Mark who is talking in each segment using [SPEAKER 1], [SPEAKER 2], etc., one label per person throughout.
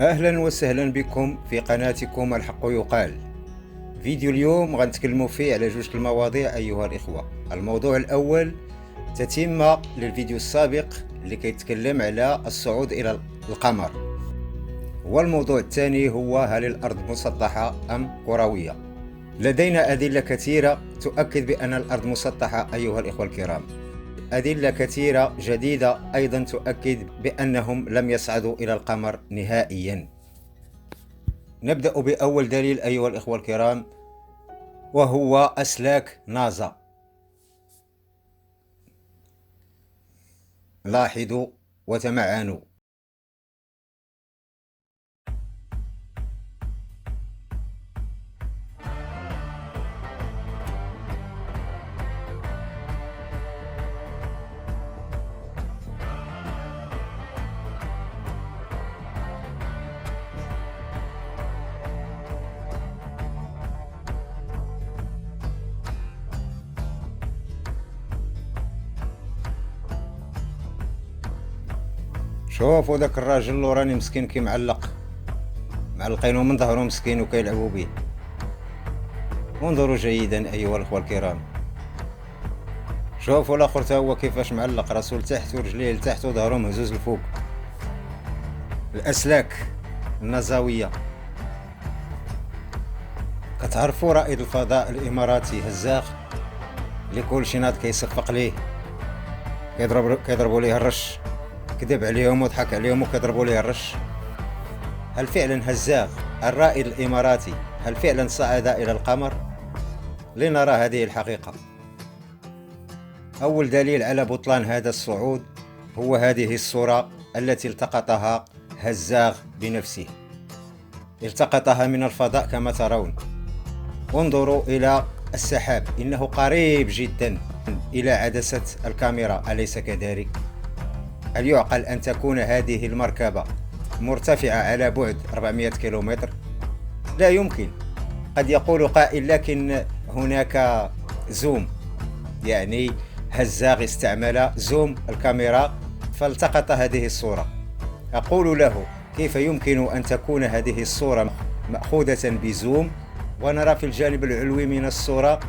[SPEAKER 1] أهلا وسهلا بكم في قناتكم الحق يقال. فيديو اليوم غنتكلموا فيه على جوج المواضيع أيها الإخوة. الموضوع الأول تتمة للفيديو السابق اللي كيتكلم على الصعود إلى القمر، والموضوع الثاني هو هل الأرض مسطحة أم كروية. لدينا أدلة كثيرة تؤكد بأن الأرض مسطحة أيها الإخوة الكرام، أدلة كثيرة جديدة أيضا تؤكد بأنهم لم يصعدوا إلى القمر نهائيا. نبدأ بأول دليل أيها الإخوة الكرام، وهو أسلاك ناسا. لاحظوا وتمعنوا. شوفوا ذاك الراجل اللي راني مسكين كي معلقينه من ظهره مسكين وكيلعبوا به. انظروا جيدا ايها الاخوه الكرام، شوفوا الاخر تا هو كيفاش معلق، راسو لتحت ورجليه لتحت وظهره مهزوز لفوق. الاسلاك النزويه. كتعرفوا رائد الفضاء الاماراتي هزاق اللي كلشي ناض كيصفق ليه، كيضربوا ليه الرش، كذب عليهم وضحك عليهم وكيضربوا ليه الرش. هل فعلا هزاغ الرائد الإماراتي هل فعلا صعد إلى القمر؟ لنرى هذه الحقيقة. أول دليل على بطلان هذا الصعود هو هذه الصورة التي التقطها هزاغ بنفسه، التقطها من الفضاء كما ترون. انظروا إلى السحاب، إنه قريب جدا إلى عدسة الكاميرا، أليس كذلك؟ هل يعقل أن تكون هذه المركبة مرتفعة على بعد 400 كيلومتر؟ لا يمكن. قد يقول قائل لكن هناك زوم، يعني هزاغ استعمل زوم الكاميرا فالتقط هذه الصورة. أقول له كيف يمكن أن تكون هذه الصورة مأخوذة بزوم ونرى في الجانب العلوي من الصورة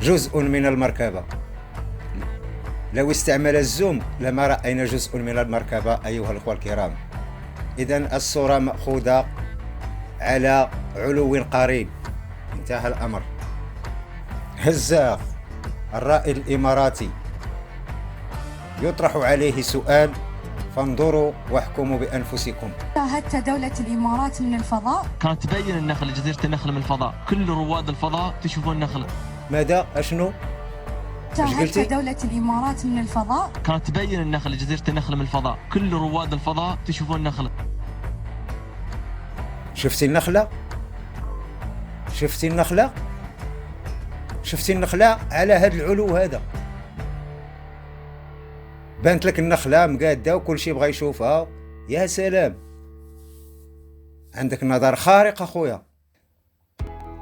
[SPEAKER 1] جزء من المركبة؟ لو استعمل الزوم لما رأينا جزء من المركبة أيها الأخوة الكرام. إذن الصورة مأخوذة على علو قريب، انتهى الأمر. هزاغ الرائد الإماراتي يطرح عليه سؤال، فانظروا واحكموا بأنفسكم.
[SPEAKER 2] شاهدت دولة الإمارات من الفضاء؟
[SPEAKER 3] كانت تبين النخل، جزيرة النخل من الفضاء، كل رواد الفضاء تشوفون النخل.
[SPEAKER 1] ماذا؟ أشنو؟
[SPEAKER 2] شاهدت دولة الإمارات من الفضاء؟
[SPEAKER 3] كانت تبين النخل، جزيرة النخل من الفضاء، كل رواد الفضاء تشوفون النخل.
[SPEAKER 1] شفتي النخلة؟ شفتي النخلة؟ شفتي النخلة على هذا العلو هذا؟ بانت لك النخلة مقادة وكل شيء بغى يشوفها. يا سلام، عندك نظر خارق أخويا.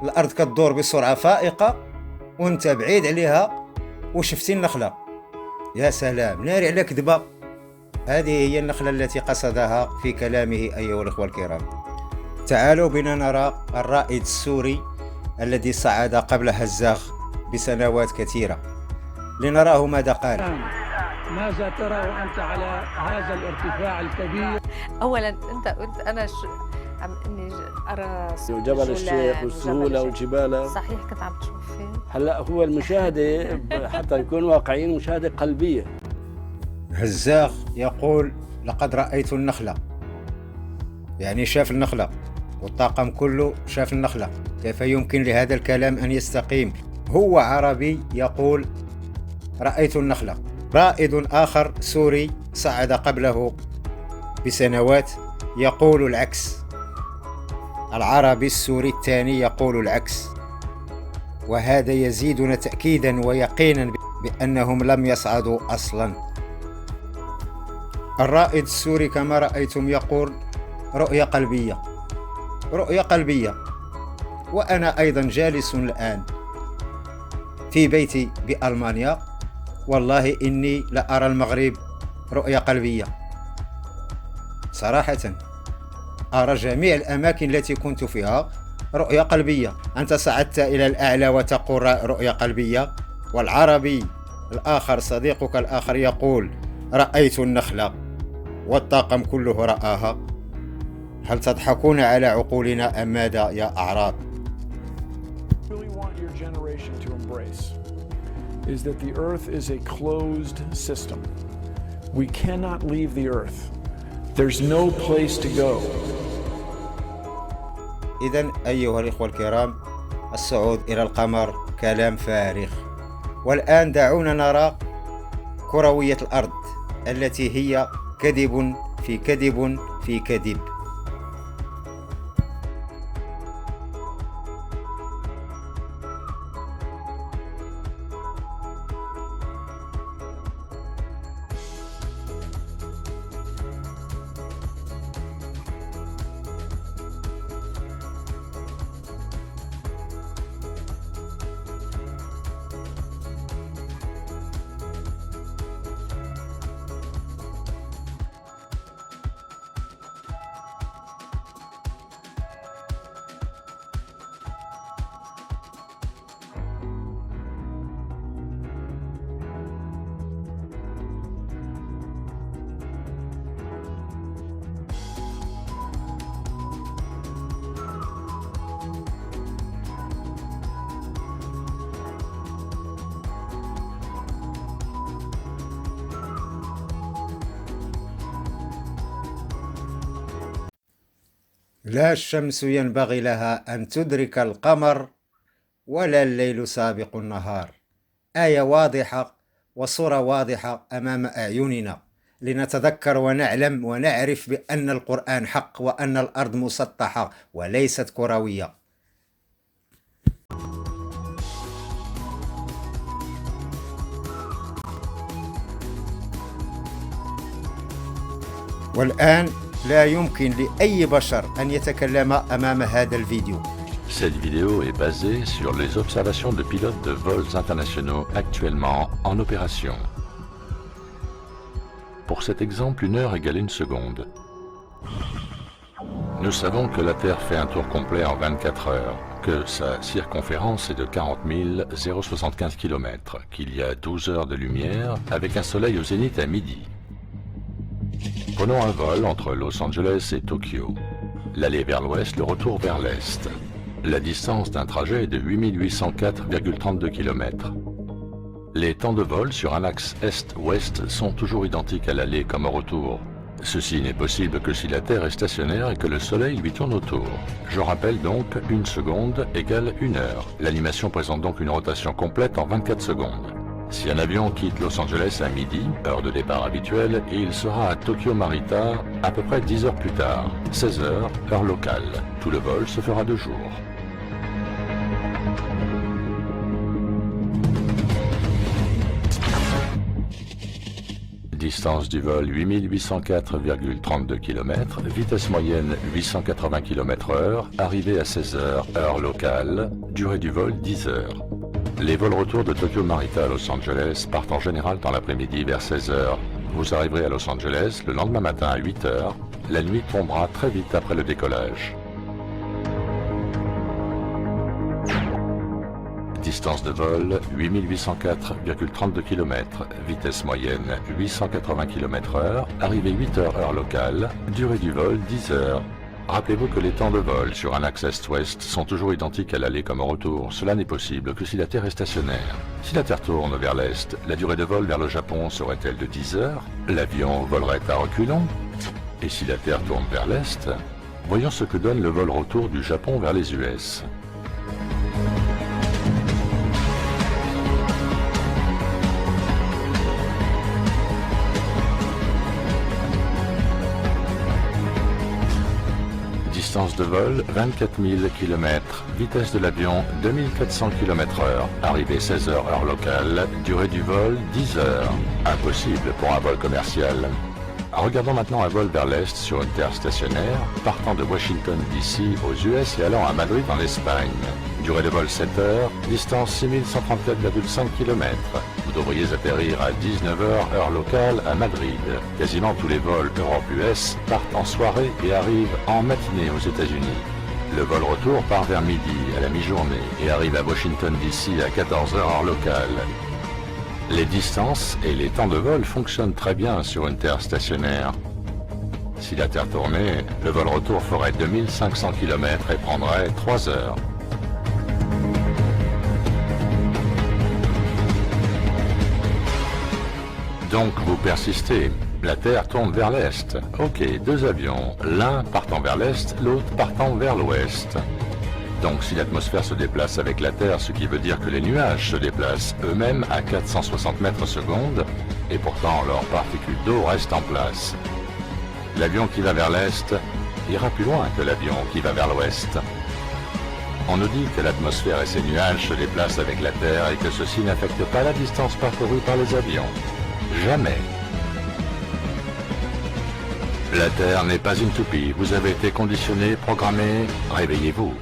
[SPEAKER 1] الأرض كتدور بسرعة فائقة وانت بعيد عليها وشفتي النخلة. يا سلام، ناري على كذبة. هذه هي النخلة التي قصدها في كلامه أيها الأخوة الكرام. تعالوا بنا نرى الرائد السوري الذي صعد قبل هزاغ بسنوات كثيرة، لنراه ماذا قال.
[SPEAKER 4] ماذا ترى وأنت على هذا الارتفاع الكبير؟
[SPEAKER 5] اولا انت قلت انا عم اني ارى
[SPEAKER 4] جبل الشيخ والسهولة والجبال.
[SPEAKER 5] صحيح، كنت عم تشوف فيه.
[SPEAKER 4] هلا هو المشاهدة حتى يكون واقعيين، مشاهدة قلبية.
[SPEAKER 1] هزاغ يقول لقد رأيت النخلة، يعني شاف النخلة، والطاقم كله شاف النخلة. كيف يمكن لهذا الكلام أن يستقيم؟ هو عربي يقول رأيت النخلة. رائد آخر سوري صعد قبله بسنوات يقول العكس. العربي السوري الثاني يقول العكس، وهذا يزيدنا تأكيدا ويقينا بأنهم لم يصعدوا أصلا. الرائد السوري كما رأيتم يقول رؤية قلبية، رؤية قلبية. وأنا أيضا جالس الآن في بيتي بألمانيا، والله إني لا أرى المغرب رؤية قلبية صراحة. أرى جميع الأماكن التي كنت فيها رؤية قلبية. أنت صعدت إلى الأعلى وتقول رؤية قلبية، والعربي الآخر صديقك الآخر يقول رأيت النخلة والطاقم كله رآها. هل تضحكون على عقولنا أم ماذا يا أعراض؟
[SPEAKER 6] Is that the Earth is a closed system. We cannot leave the Earth. There's no place to go.
[SPEAKER 1] إذن أيها الإخوة الكرام، الصعود إلى القمر كلام فارغ. والآن دعونا نرى كروية الأرض التي هي كذب في كذب في كذب. لا الشمس ينبغي لها أن تدرك القمر ولا الليل سابق النهار. آية واضحة وصورة واضحة أمام أعيننا لنتذكر ونعلم ونعرف بأن القرآن حق وأن الأرض مسطحة وليست كروية. والآن لا يمكن لأي بشر أن يتكلم أمام هذا الفيديو.
[SPEAKER 7] Cette vidéo est basée sur les observations de pilotes de vols internationaux actuellement en opération. Pour cet exemple, 1 heure égale 1 seconde. Nous savons que la Terre fait un tour complet en 24 heures, que sa circonférence est de 40 075 km, qu'il y a 12 heures de lumière avec un soleil au zénith à midi. Prenons un vol entre Los Angeles et Tokyo. L'aller vers l'ouest, le retour vers l'est. La distance d'un trajet est de 8804,32 km. Les temps de vol sur un axe est-ouest sont toujours identiques à l'aller comme au retour. Ceci n'est possible que si la Terre est stationnaire et que le Soleil lui tourne autour. Je rappelle donc 1 seconde égale 1 heure. L'animation présente donc une rotation complète en 24 secondes. Si un avion quitte Los Angeles à midi, heure de départ habituelle, il sera à Tokyo Narita à peu près 10 heures plus tard, 16 heures, heure locale. Tout le vol se fera 2 jours. Distance du vol 8804,32 km, vitesse moyenne 880 km/h, arrivée à 16 heures, heure locale, durée du vol 10 heures. Les vols retour de Tokyo Narita à Los Angeles partent en général dans l'après-midi vers 16 heures. Vous arriverez à Los Angeles le lendemain matin à 8 heures. La nuit tombera très vite après le décollage. Distance de vol 8804,32 km, vitesse moyenne 880 km/h, arrivée 8 heures heure locale, durée du vol 10 heures. Rappelez-vous que les temps de vol sur un axe est-ouest sont toujours identiques à l'aller comme au retour. Cela n'est possible que si la Terre est stationnaire. Si la Terre tourne vers l'est, la durée de vol vers le Japon serait-elle de 10 heures? L'avion volerait à reculons? Et si la Terre tourne vers l'est? Voyons ce que donne le vol retour du Japon vers les US. Distance de vol 24 000 km, vitesse de l'avion 2400 km/h, arrivée 16 heures heure locale, durée du vol 10 heures. Impossible pour un vol commercial. Regardons maintenant un vol vers l'Est sur une terre stationnaire, partant de Washington DC aux US et allant à Madrid en Espagne. Durée de vol 7 heures, distance 6134,5 km. Vous devriez atterrir à 19h heure locale à Madrid. Quasiment tous les vols Europe-US partent en soirée et arrivent en matinée aux États-Unis. Le vol retour part vers midi à la mi-journée et arrive à Washington DC à 14h heure locale. Les distances et les temps de vol fonctionnent très bien sur une terre stationnaire. Si la Terre tournait, le vol retour ferait 2500 km et prendrait 3 heures. Donc vous persistez. La Terre tourne vers l'Est. Ok, 2 avions, l'un partant vers l'Est, l'autre partant vers l'Ouest. Donc si l'atmosphère se déplace avec la Terre, ce qui veut dire que les nuages se déplacent eux-mêmes à 460 mètres secondes, et pourtant leurs particules d'eau restent en place. L'avion qui va vers l'Est ira plus loin que l'avion qui va vers l'Ouest. On nous dit que l'atmosphère et ses nuages se déplacent avec la Terre et que ceci n'affecte pas la distance parcourue par les avions. Jamais. La Terre n'est pas une toupie. Vous avez été conditionné, programmé. Réveillez-vous.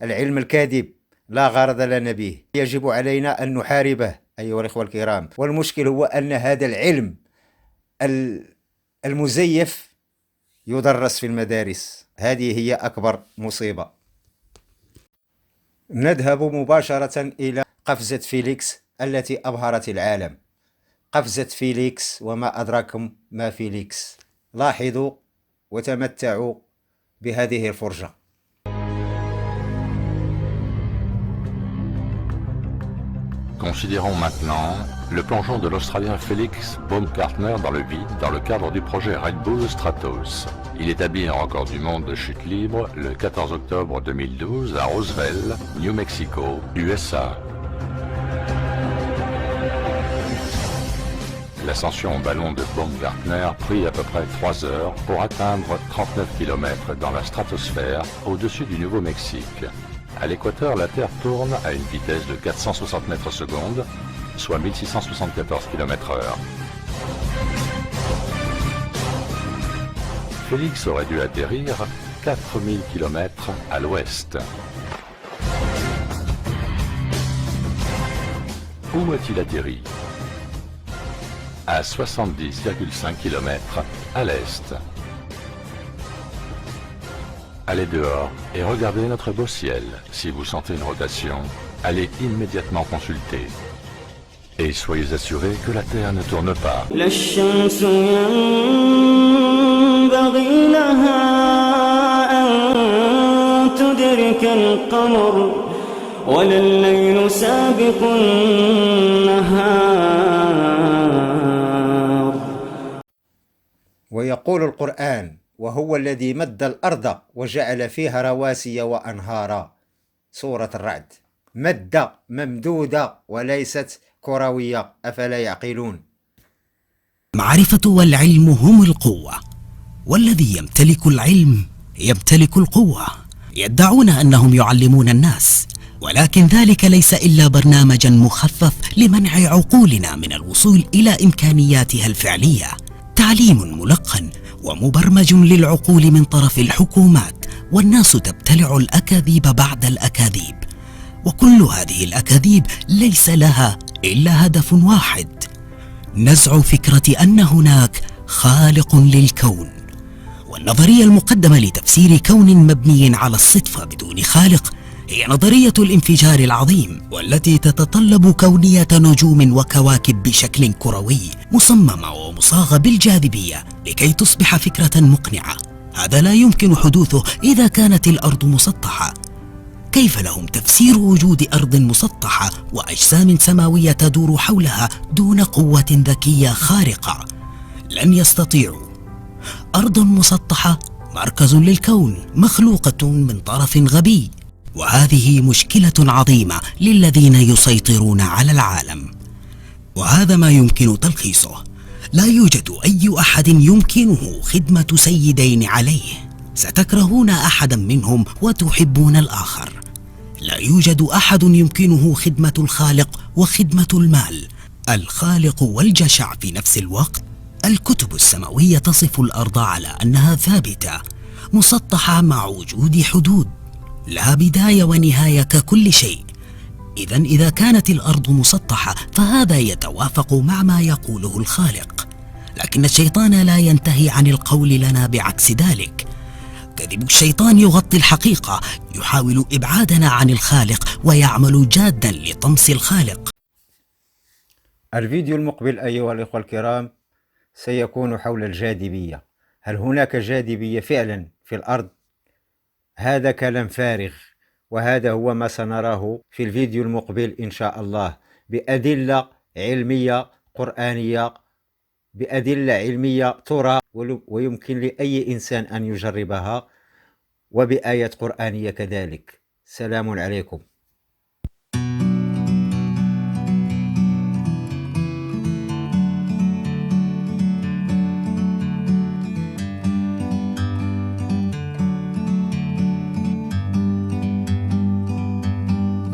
[SPEAKER 1] العلم الكاذب لا غرض لنا به، يجب علينا أن نحاربه أيها الإخوة الكرام. والمشكل هو أن هذا العلم المزيف يدرس في المدارس. هذه هي أكبر مصيبة. نذهب مباشرة إلى قفزة فيليكس التي أبهرت العالم. قفزة فيليكس، وما أدراكم ما فيليكس. لاحظوا وتمتعوا بهذه الفرجة.
[SPEAKER 7] Considérons maintenant le plongeon de l'Australien Felix Baumgartner dans le vide dans le cadre du projet Red Bull Stratos. Il établit un record du monde de chute libre le 14 octobre 2012 à Roswell, New Mexico, USA. L'ascension au ballon de Baumgartner prit à peu près 3 heures pour atteindre 39 km dans la stratosphère au-dessus du Nouveau-Mexique. À l'équateur, la Terre tourne à une vitesse de 460 mètres secondes, soit 1674 km/h. Félix aurait dû atterrir 4000 km à l'ouest. Où a-t-il atterri? À 70,5 km à l'est. Allez dehors et regardez notre beau ciel. Si vous sentez une rotation, allez immédiatement consulter. Et soyez assurés que la Terre ne tourne pas.
[SPEAKER 1] ويقول القرآن: وهو الذي مد الأرض وجعل فيها رواسي وأنهارا. سورة الرعد. مد، ممدودة وليست كروية. أفلا يعقلون؟
[SPEAKER 8] معرفة والعلم هم القوة، والذي يمتلك العلم يمتلك القوة. يدعون أنهم يعلمون الناس، ولكن ذلك ليس إلا برنامجا مخفف لمنع عقولنا من الوصول إلى إمكانياتها الفعلية. تعليم ملقن ومبرمج للعقول من طرف الحكومات، والناس تبتلع الأكاذيب بعد الأكاذيب، وكل هذه الأكاذيب ليس لها إلا هدف واحد: نزع فكرة أن هناك خالق للكون. والنظرية المقدمة لتفسير كون مبني على الصدفة بدون خالق هي نظرية الانفجار العظيم، والتي تتطلب كونية نجوم وكواكب بشكل كروي مصممة ومصاغة بالجاذبية لكي تصبح فكرة مقنعة. هذا لا يمكن حدوثه إذا كانت الأرض مسطحة. كيف لهم تفسير وجود أرض مسطحة وأجسام سماوية تدور حولها دون قوة ذكية خارقة؟ لن يستطيعوا. أرض مسطحة مركز للكون، مخلوقة من طرف غبي، وهذه مشكلة عظيمة للذين يسيطرون على العالم. وهذا ما يمكن تلخيصه: لا يوجد أي أحد يمكنه خدمة سيدين عليه. ستكرهون أحدا منهم وتحبون الآخر. لا يوجد أحد يمكنه خدمة الخالق وخدمة المال. الخالق والجشع في نفس الوقت. الكتب السماوية تصف الأرض على أنها ثابتة مسطحة مع وجود حدود، لا بداية ونهاية ككل شيء. إذا كانت الأرض مسطحة فهذا يتوافق مع ما يقوله الخالق، لكن الشيطان لا ينتهي عن القول لنا بعكس ذلك. كذب الشيطان يغطي الحقيقة، يحاول إبعادنا عن الخالق ويعمل جادا لطمس الخالق.
[SPEAKER 1] الفيديو المقبل أيها الإخوة الكرام سيكون حول الجاذبية. هل هناك جاذبية فعلا في الأرض؟ هذا كلام فارغ، وهذا هو ما سنراه في الفيديو المقبل إن شاء الله، بأدلة علمية قرآنية، بأدلة علمية ترى ويمكن لأي إنسان أن يجربها، وبآيات قرآنية كذلك. سلام عليكم.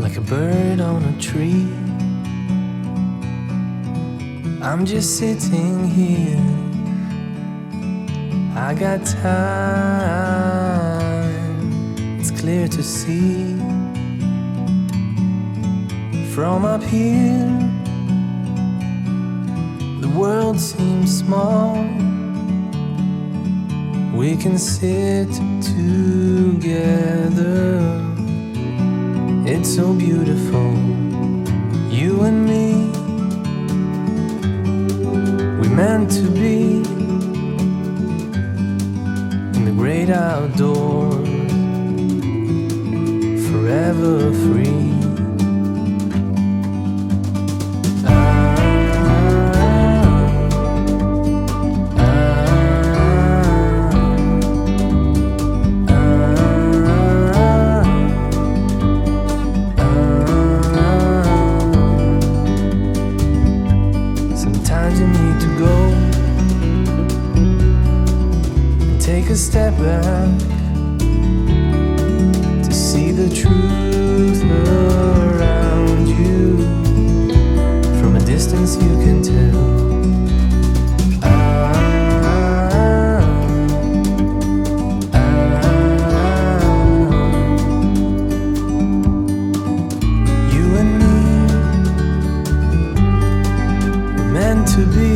[SPEAKER 9] Like a bird on a tree, I'm just sitting here. I got time, it's clear to see. From up here, the world seems small. We can sit together. It's so beautiful, you and me. We meant to be in the great outdoors, forever free. Sometimes you need to go and take a step back to see the truth around you. From a distance you can tell. You and me were meant to be